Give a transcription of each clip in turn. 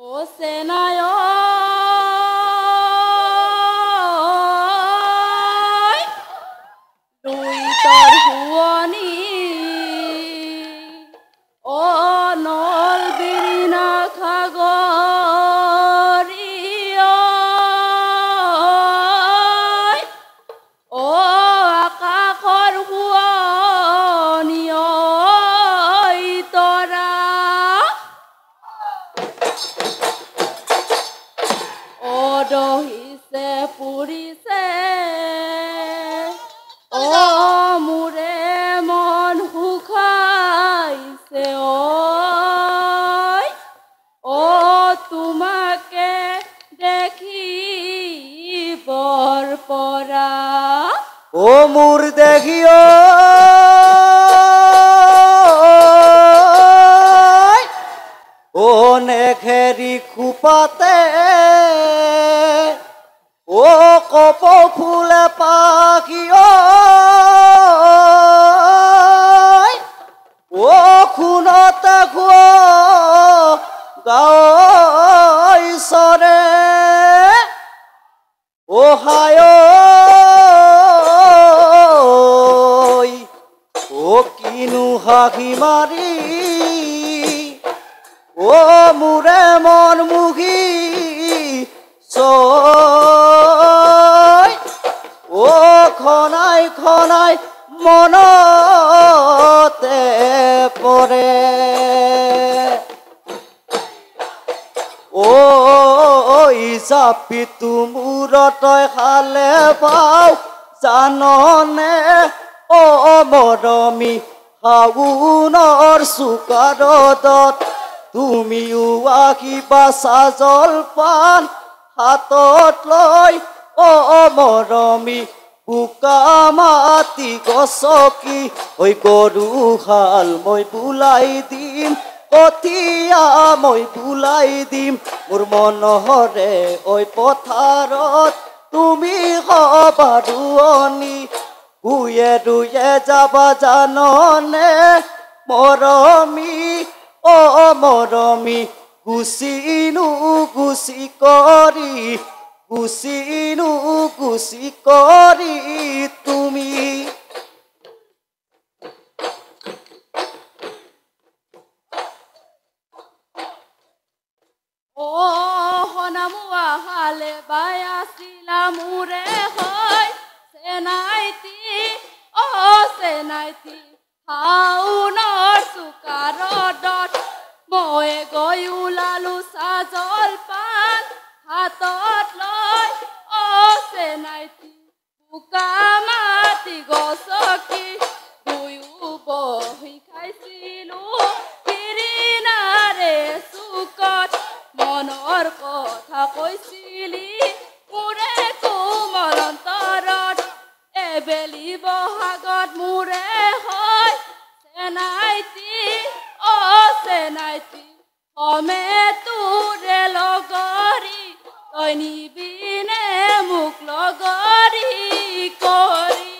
ও সেনায় ৰুই তোৰ হুয়নি ও নল বিৰিনা খাগৰিয় ও আকাশৰ হুয়নি তৰা ও দহিছে পুৰিছে ও মোৰে মন শুকাইছে ও তোমাকে দেখি বৰ পৰা ও মোর দেখিও ও নেখেরি খুপাতে ও কপ ফুলে পাখিও ও খুনতে খুয় গাইছরে ও হায় ও কিনু হাঁহি মারি ও মুরে মন মুখি ও খনাই খনাই মনতে পরে ও জাপি তুমুর তই খালে পাও জাননে ও মৰমী শাওনৰ চুকাৰদত তুমিও আহিবা জলপান হাতত লৈ ও মৰমী বোকা মাটি গছকি ঐ গৰু হাল মই বুলাই দিম কঠীয়া মই বুলাই দিম মোৰ মনহৰে ঐ পথাৰত তুমি হবা ৰোৱনী ৰুয়ে ৰুয়ে যাবা জাননে মৰমী ও মৰমী গুচিনো গুচি কৰি গুচিনো গুচি কৰি তুমি ও হনামুয়া হালে বায়াছিলা মোৰে হয় সেনাইতি ও সেনাইতি শাওনৰ চুকাৰদত মই গৈ ওলালো জলপান হাতত লৈ ও সেনাইতি বোকা মাটি গছকি দুয়ো বহি খাইছিলো বিৰিণাৰে চুকত মনৰ কথা কৈছিলি মোৰে কোমল অন্তৰত এবেলি বহাগত মোৰে হয় সেনাইতি ও সেনাইতি কমে তোৰে লগৰী তই নিবিনে মোক লগৰী কৰি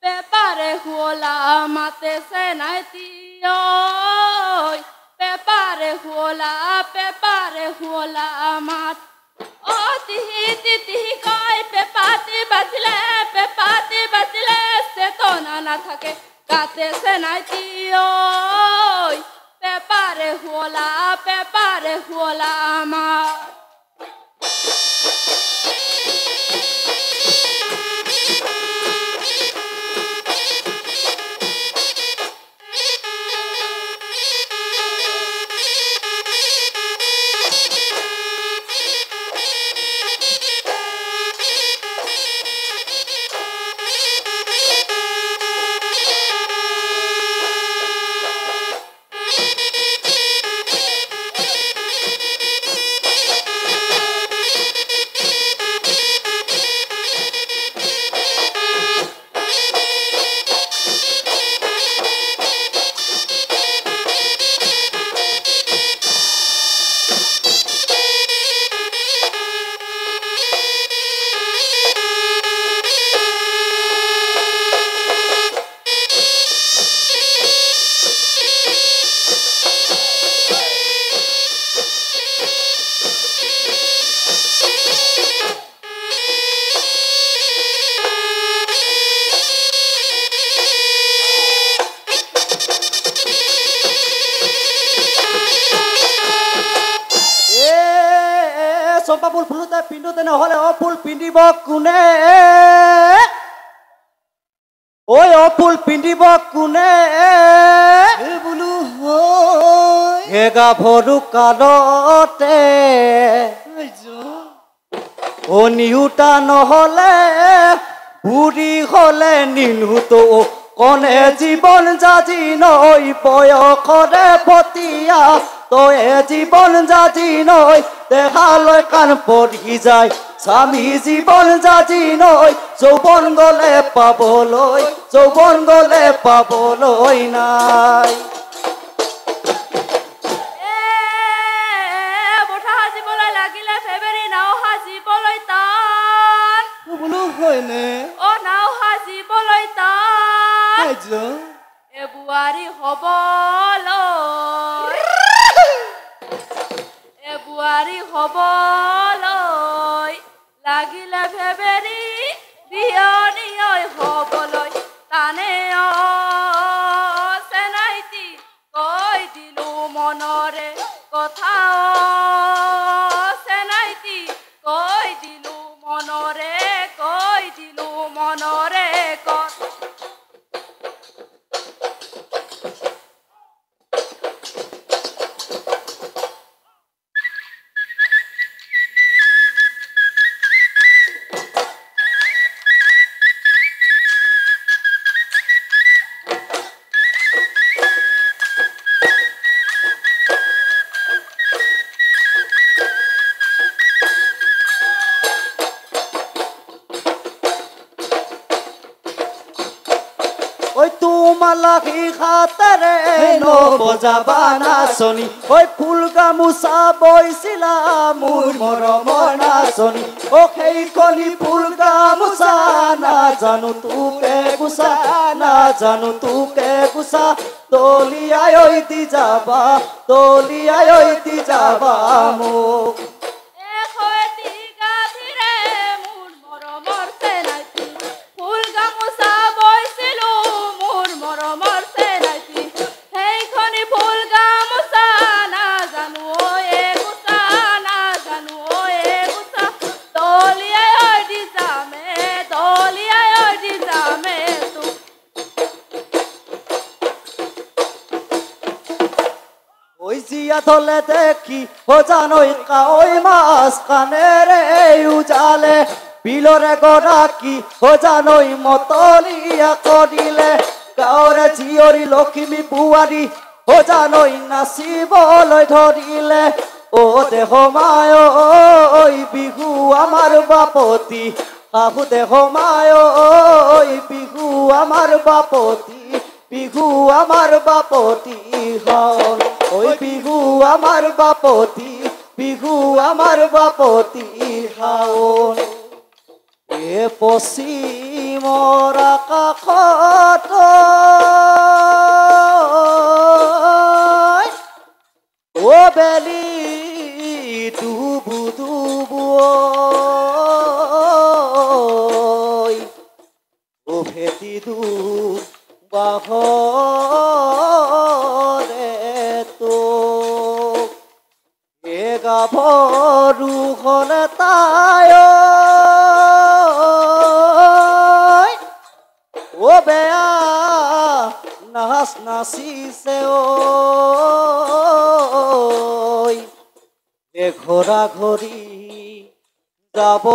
পেপারে হুলা মাতে সেনাইতি ওই পেপারে হুলা মাত ও তিহি তিহি কয় পেপাতি বাজিলে চেতনা না থাকে গাতে সেনাইতি ওই পেপারে হুলা মাত পিন্ধোতে পিন্ধোতে নহ'লে ফুল পিন্ধিব কোনে ঐ ফুল পিন্ধিব কোনে বোলো হয় হে গাভৰু কালতে নিউতা নহ'লে বুঢ়ী হ'লে নিনুতো কনে জীৱন জাজি নৈ বয়সৰে পতিয়া তয়ে জীৱন জাজি নৈ দেহালৈ কাণ পৰি যায় স্বামী জীৱন জাজি নৈ যৌৱন গ'লে পাবলৈ নাই বোলো হয়নে নাও সাজিবলৈ তান বোৱাৰী হবলৈ লাগিলে ভেবেৰী বিয়নীয় হবলৈ টানে চেনাইটি কৈ দিলো মনৰে কথা চেনাইটি কৈ দিলো মনৰে কথা ঐ তোমাৰ লাগি খাতেৰে নবজাবা নাচনী ঐ ফুল গামোচা বৈছিলা মোৰ মৰমৰ নাচনী সেইখনি ফুল গামোচা নাজানো তোকে গুচা তলিয়াই দি যাবা মোক ধলে দেখি জানৈ কাৱৈ মাছ কাণেৰে উজালে বিলৰে গৰাকী জানৈ মতলীয়া কৰিলে গাঁৱৰে জীয়ৰী লখিমী বোৱাৰী জানৈ নাচিবলৈ ধৰিলে দেহ মায় বিহু আমাৰ বাপতি শাহু দেহ মায় বিহু আমাৰ বাপতি বিহু আমাৰ বাপতি হল বিহু আমাৰ বাপতি হাওন পশ্চিমৰ আকাশত বেলি ডুবু ভেটি বাহৰে তো গাভৰু হ'লে তাই বেয়া নাচ নাচিছে ঘৰা ঘৰি যাব